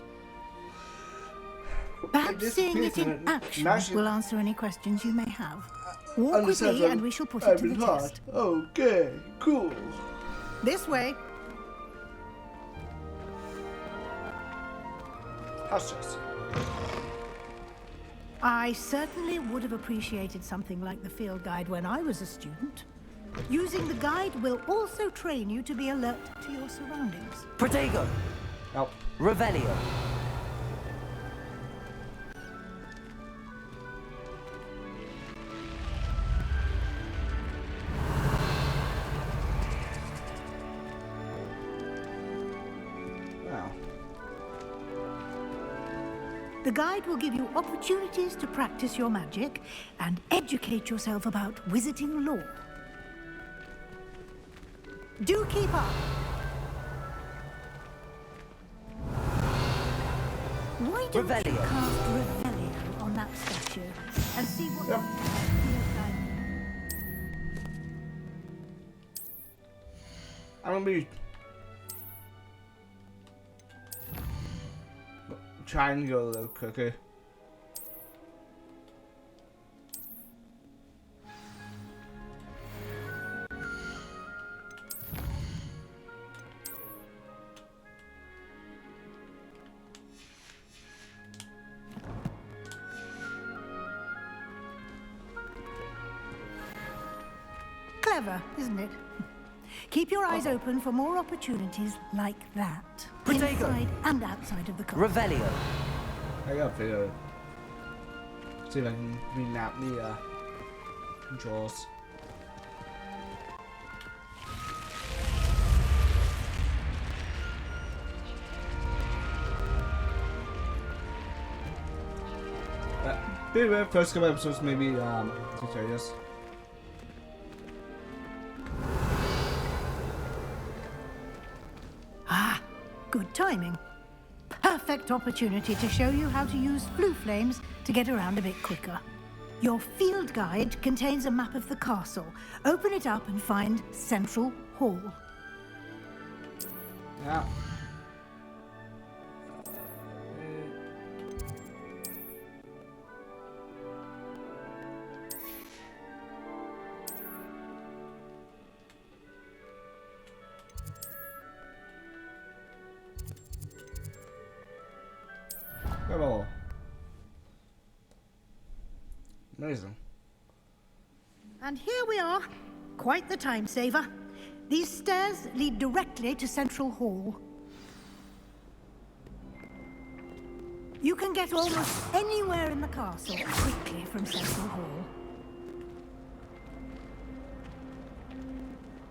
Perhaps seeing it in action will answer any questions you may have. Walk with me and we shall put it to the test. Okay, cool. This way. Hush us. I certainly would have appreciated something like the field guide when I was a student. Using the guide will also train you to be alert to your surroundings. Protego! Oh. Revelio! Wow. The guide will give you opportunities to practice your magic and educate yourself about wizarding lore. Do keep up. Why don't you cast Revelio on that statue and see what it feels like? I'm gonna be trying to go a little quicker. Clever, isn't it? Keep your eyes open for more opportunities like that. Inside and outside of the car. Revelio. I gotta figure out. See if I can remap the controls. Anyway, first couple episodes maybe tutorials. Ah, good timing. Perfect opportunity to show you how to use flue flames to get around a bit quicker. Your field guide contains a map of the castle. Open it up and find Central Hall. Yeah. Hello. Amazing. And here we are. Quite the time saver. These stairs lead directly to Central Hall. You can get almost anywhere in the castle quickly from Central Hall.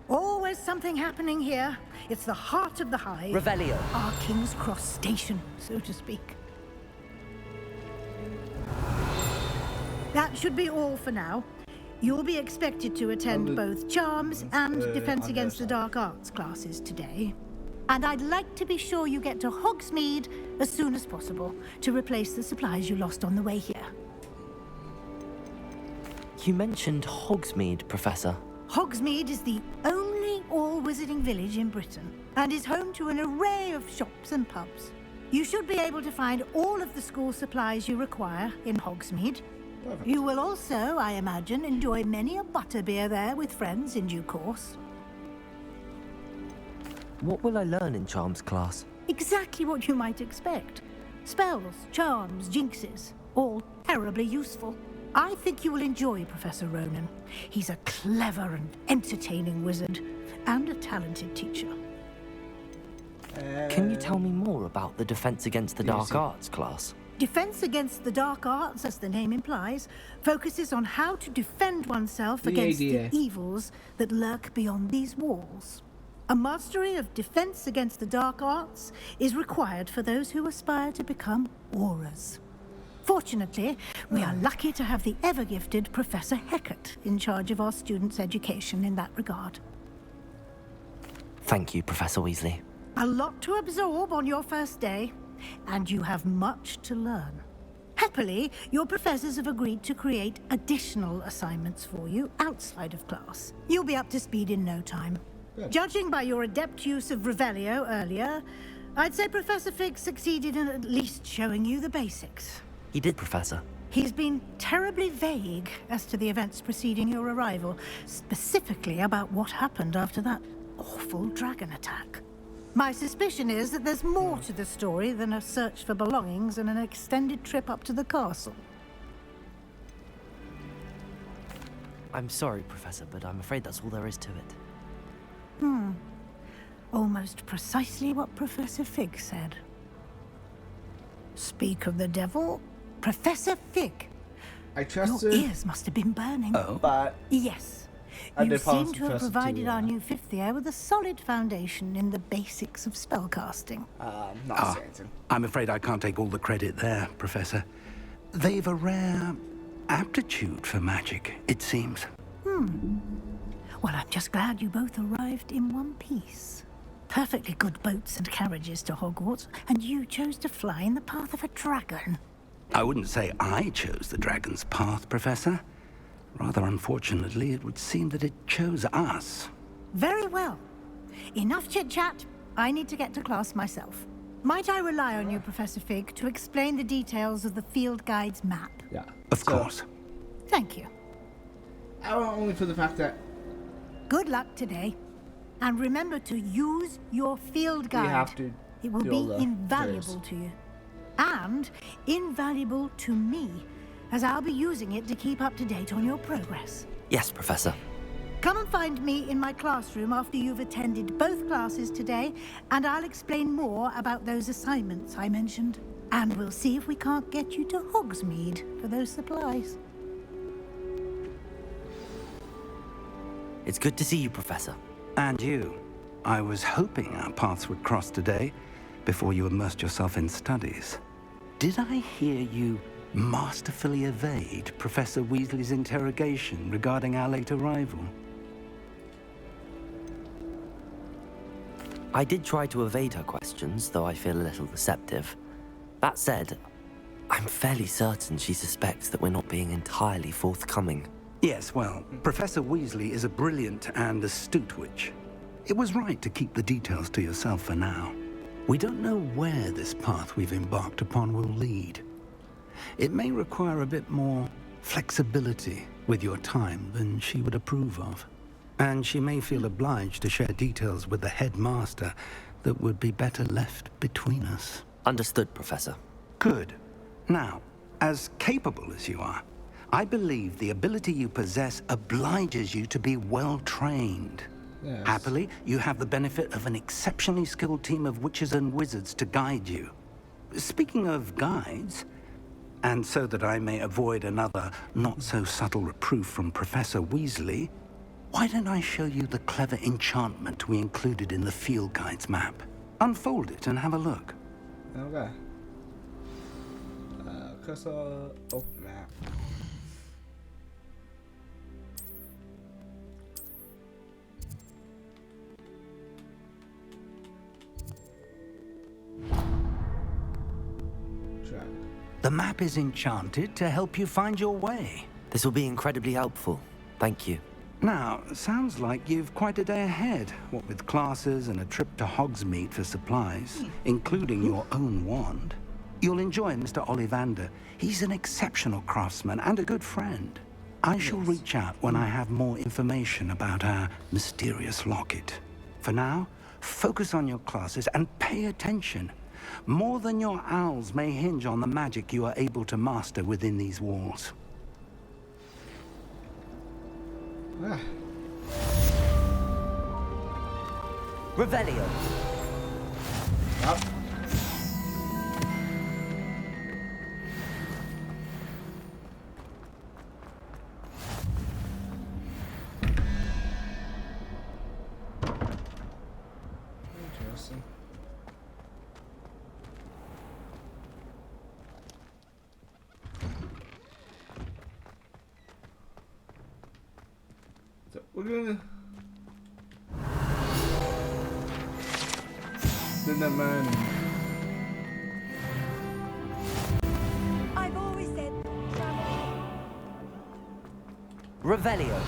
Always something happening here. It's the heart of the hive. Revelio. Our King's Cross station, so to speak. That should be all for now. You'll be expected to attend both Charms and Defense Against the Dark Arts classes today. And I'd like to be sure you get to Hogsmeade as soon as possible to replace the supplies you lost on the way here. You mentioned Hogsmeade, Professor. Hogsmeade is the only all-wizarding village in Britain and is home to an array of shops and pubs. You should be able to find all of the school supplies you require in Hogsmeade. Perfect. You will also, I imagine, enjoy many a butterbeer there with friends in due course. What will I learn in Charms class? Exactly what you might expect. Spells, charms, jinxes, all terribly useful. I think you will enjoy Professor Ronan. He's a clever and entertaining wizard, and a talented teacher. Can you tell me more about the Defense Against the Dark Arts class? Defense Against the Dark Arts, as the name implies, focuses on how to defend oneself against the evils that lurk beyond these walls. A mastery of Defense Against the Dark Arts is required for those who aspire to become Aurors. Fortunately, we are lucky to have the ever-gifted Professor Heckert in charge of our students' education in that regard. Thank you, Professor Weasley. A lot to absorb on your first day, and you have much to learn. Happily, your professors have agreed to create additional assignments for you outside of class. You'll be up to speed in no time. Good. Judging by your adept use of Revelio earlier, I'd say Professor Fig succeeded in at least showing you the basics. He did, Professor. He's been terribly vague as to the events preceding your arrival, specifically about what happened after that awful dragon attack. My suspicion is that there's more to the story than a search for belongings and an extended trip up to the castle. I'm sorry, Professor, but I'm afraid that's all there is to it. Almost precisely what Professor Fig said. Speak of the devil, Professor Fig. I trust Your her. ears must have been burning. Oh. But Yes. I You did seem pass to have Professor provided to, our new fifth year with a solid foundation in the basics of spellcasting. not saying. I'm afraid I can't take all the credit there, Professor. They've a rare aptitude for magic, it seems. Well, I'm just glad you both arrived in one piece. Perfectly good boats and carriages to Hogwarts, and you chose to fly in the path of a dragon. I wouldn't say I chose the dragon's path, Professor. Rather unfortunately, it would seem that it chose us. Very well. Enough chit-chat. I need to get to class myself. Might I rely on you, Professor Fig, to explain the details of the field guide's map? Yeah. Of course. Thank you. Only for the fact that Good luck today. And remember to use your field guide. we have to. It will do all be the invaluable thurs. to you. And invaluable to me, as I'll be using it to keep up to date on your progress. Yes, Professor. Come and find me in my classroom after you've attended both classes today, and I'll explain more about those assignments I mentioned. And we'll see if we can't get you to Hogsmeade for those supplies. It's good to see you, Professor. And you. I was hoping our paths would cross today, before you immersed yourself in studies. Did I hear you masterfully evade Professor Weasley's interrogation regarding our late arrival? I did try to evade her questions, though I feel a little deceptive. That said, I'm fairly certain she suspects that we're not being entirely forthcoming. Yes, well, Professor Weasley is a brilliant and astute witch. It was right to keep the details to yourself for now. We don't know where this path we've embarked upon will lead. It may require a bit more flexibility with your time than she would approve of. And she may feel obliged to share details with the headmaster that would be better left between us. Understood, Professor. Good. Now, as capable as you are, I believe the ability you possess obliges you to be well-trained. Yes. Happily, you have the benefit of an exceptionally skilled team of witches and wizards to guide you. Speaking of guides, and so that I may avoid another not-so-subtle reproof from Professor Weasley, why don't I show you the clever enchantment we included in the field guide's map? Unfold it and have a look. Okay. Cursor open map. The map is enchanted to help you find your way. This will be incredibly helpful. Thank you. Now, sounds like you've quite a day ahead, what with classes and a trip to Hogsmeade for supplies, including your own wand. You'll enjoy Mr. Ollivander. He's an exceptional craftsman and a good friend. I shall reach out when I have more information about our mysterious locket. For now, focus on your classes and pay attention. More than your owls may hinge on the magic you are able to master within these walls. Revelio. Up. Interesting. So we're gonna cinnamon. I've always said travel. Revelio.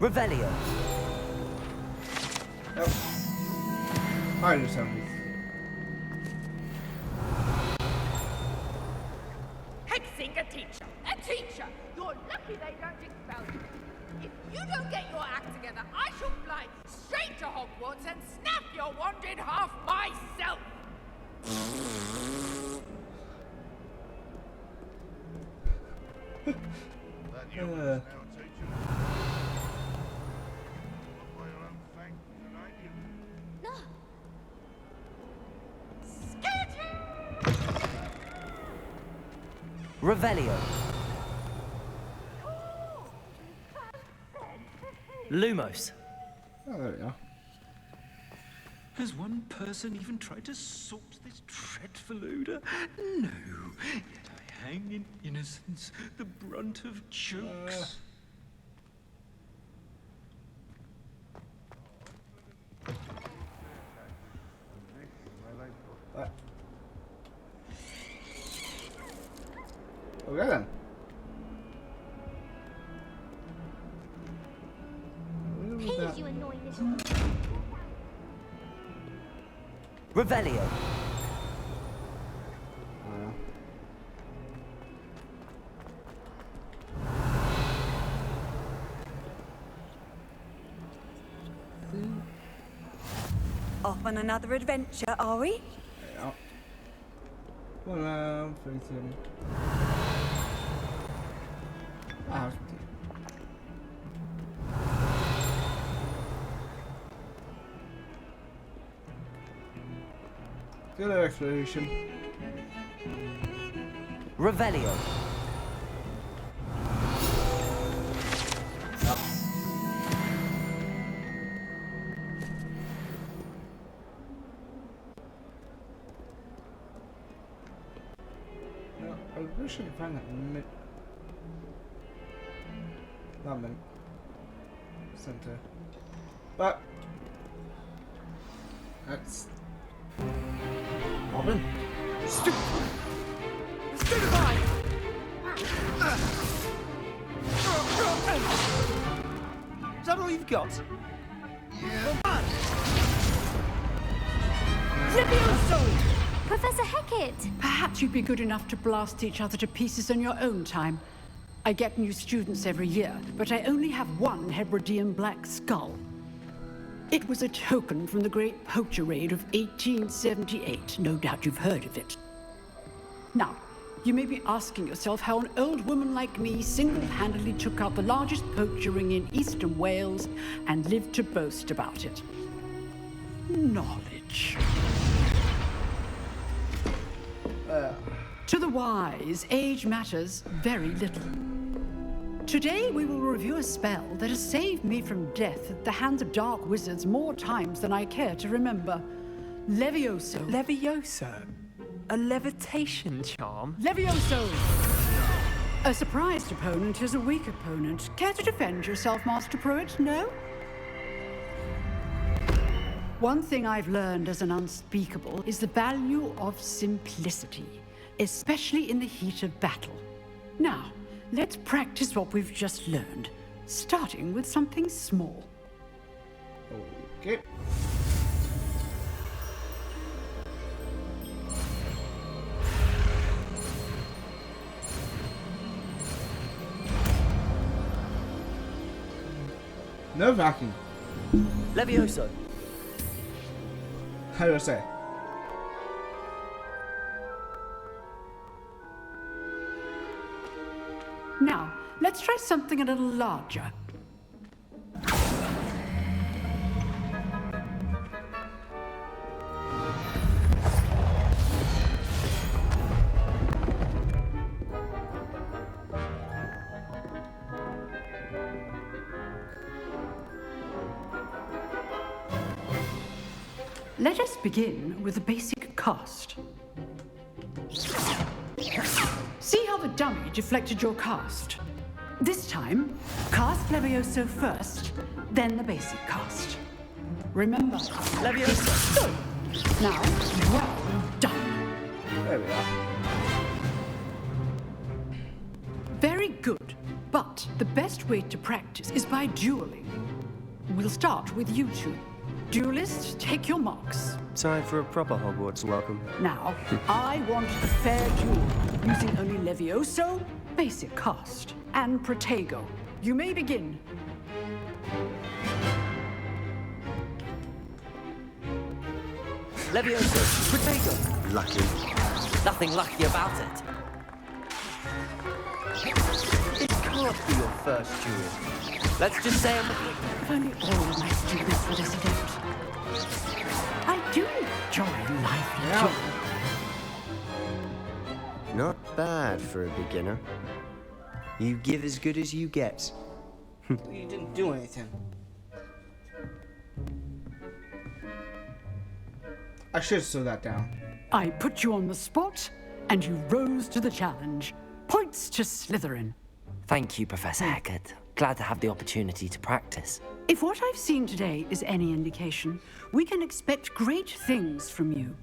Revelio. Oh. I understand this. Hexing a teacher! A teacher! You're lucky they don't expel you. If you don't get your act together, I shall fly straight to Hogwarts and snap your wand in half myself! Revelio. Lumos. Oh, there we are. Has one person even tried to sort this dreadful odor? No. Yet I hang in innocence, the brunt of jokes. Okay then. Please, you annoying little... Revelio. Off on another adventure, are we? Yeah. One round, 32. Ah, good exploration. Revelio. No, I wish I could find that mid. Not mid. Center. But that's Robin. Stupefy! Is that all you've got? Yeah. Professor Hecat! Perhaps you'd be good enough to blast each other to pieces on your own time. I get new students every year, but I only have one Hebridean black skull. It was a token from the Great Poacher Raid of 1878. No doubt you've heard of it. Now, you may be asking yourself how an old woman like me single-handedly took out the largest poacher ring in eastern Wales and lived to boast about it. Knowledge. To the wise, age matters very little. Today we will review a spell that has saved me from death at the hands of dark wizards more times than I care to remember. Levioso. Levioso? A levitation charm? Levioso! A surprised opponent is a weak opponent. Care to defend yourself, Master Pruitt? No? One thing I've learned as an unspeakable is the value of simplicity, especially in the heat of battle. Now, let's practice what we've just learned, starting with something small. Okay. No vacuum. Levioso. How do I say? Now, let's try something a little larger. Let us begin with the basic cast. See how the dummy deflected your cast? This time, cast Levioso first, then the basic cast. Remember, Levioso. Now, well done. There we are. Very good, but the best way to practice is by dueling. We'll start with you two. Duelists, take your marks. Time for a proper Hogwarts welcome. Now, I want a fair duel, using only Levioso, basic cast, and Protego. You may begin. Levioso, Protego. Lucky. Nothing lucky about it. It can't be your first duel. Let's just say If only all of my students were this adept. I do enjoy lively dueling. Not bad for a beginner. You give as good as you get. You didn't do anything. I should have slowed that down. I put you on the spot, and you rose to the challenge. Points to Slytherin. Thank you, Professor Hecat. Glad to have the opportunity to practice. If what I've seen today is any indication, we can expect great things from you.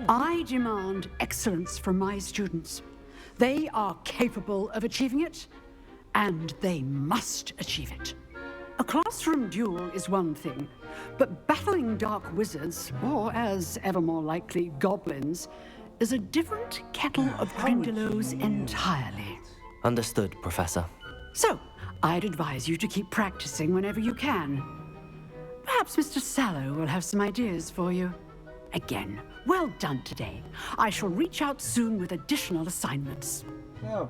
I demand excellence from my students. They are capable of achieving it, and they must achieve it. A classroom duel is one thing, but battling dark wizards, or as ever more likely, goblins, is a different kettle of grindelows entirely. Understood, Professor. So, I'd advise you to keep practicing whenever you can. Perhaps Mr. Sallow will have some ideas for you. Again, well done today. I shall reach out soon with additional assignments. Oh.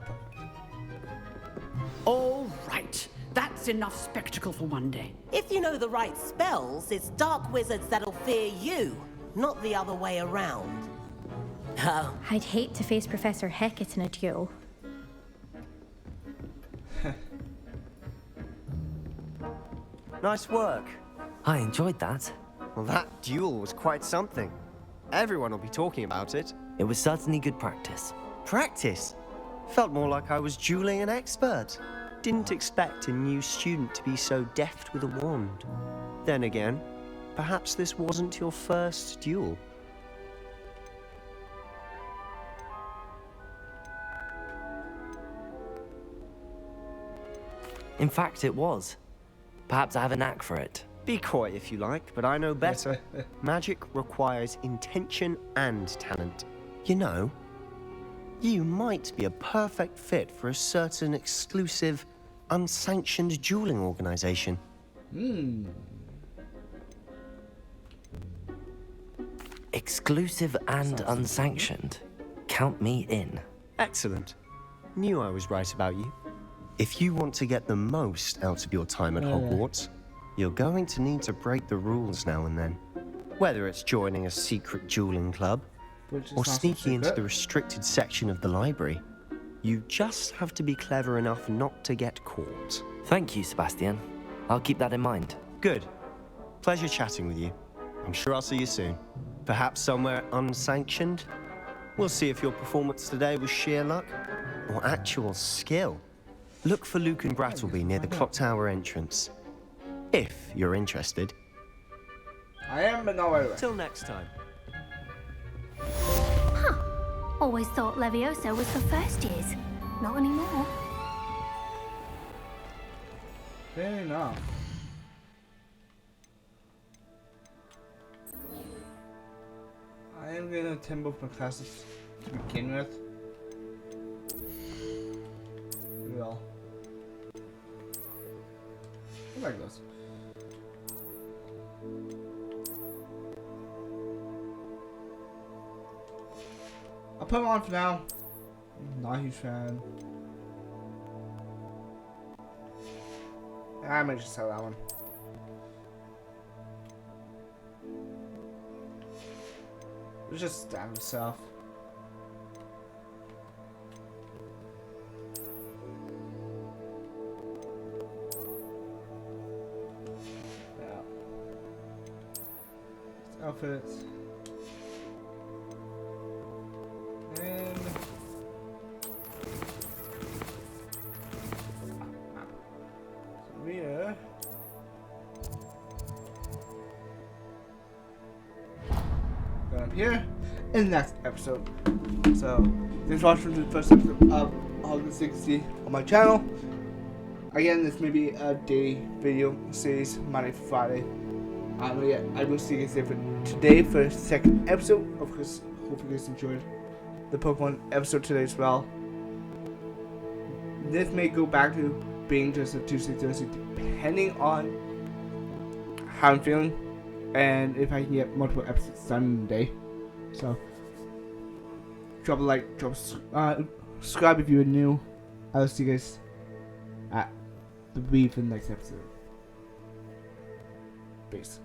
All right. That's enough spectacle for one day. If you know the right spells, it's dark wizards that'll fear you, not the other way around. Oh. I'd hate to face Professor Hecat in a duel. Nice work. I enjoyed that. Well, that duel was quite something. Everyone will be talking about it. It was certainly good practice. Practice? Felt more like I was dueling an expert. Didn't expect a new student to be so deft with a wand. Then again, perhaps this wasn't your first duel. In fact, it was. Perhaps I have a knack for it. Be coy if you like, but I know better. Magic requires intention and talent. You know, you might be a perfect fit for a certain exclusive, unsanctioned dueling organization. Exclusive and unsanctioned. Count me in. Excellent. Knew I was right about you. If you want to get the most out of your time at Hogwarts, you're going to need to break the rules now and then. Whether it's joining a secret dueling club, or sneaking into the restricted section of the library, you just have to be clever enough not to get caught. Thank you, Sebastian. I'll keep that in mind. Good. Pleasure chatting with you. I'm sure I'll see you soon. Perhaps somewhere unsanctioned? We'll see if your performance today was sheer luck or actual skill. Look for Luke and Brattleby near the clock tower entrance. If you're interested. I am, but not right away. Till next time. Huh. Always thought Levioso was for first years. Not anymore. Fair enough. I am going to attend both my classes to begin with. Well. I like those. I'll put them on for now. Not a huge fan. I might just sell that one. It's just standard stuff. outfits. And Rita. Going up here in the next episode. So, thanks for watching the first episode of Hogwarts Legacy on my channel. Again, this may be a day video series, Monday to Friday. I don't know yet. I will see you guys there for today for the second episode. Of course, hope you guys enjoyed the Pokemon episode today as well. This may go back to being just a Tuesday, Thursday, depending on how I'm feeling and if I can get multiple episodes done in a day. So, drop a like, subscribe if you're new. I'll see you guys at the next episode. Peace.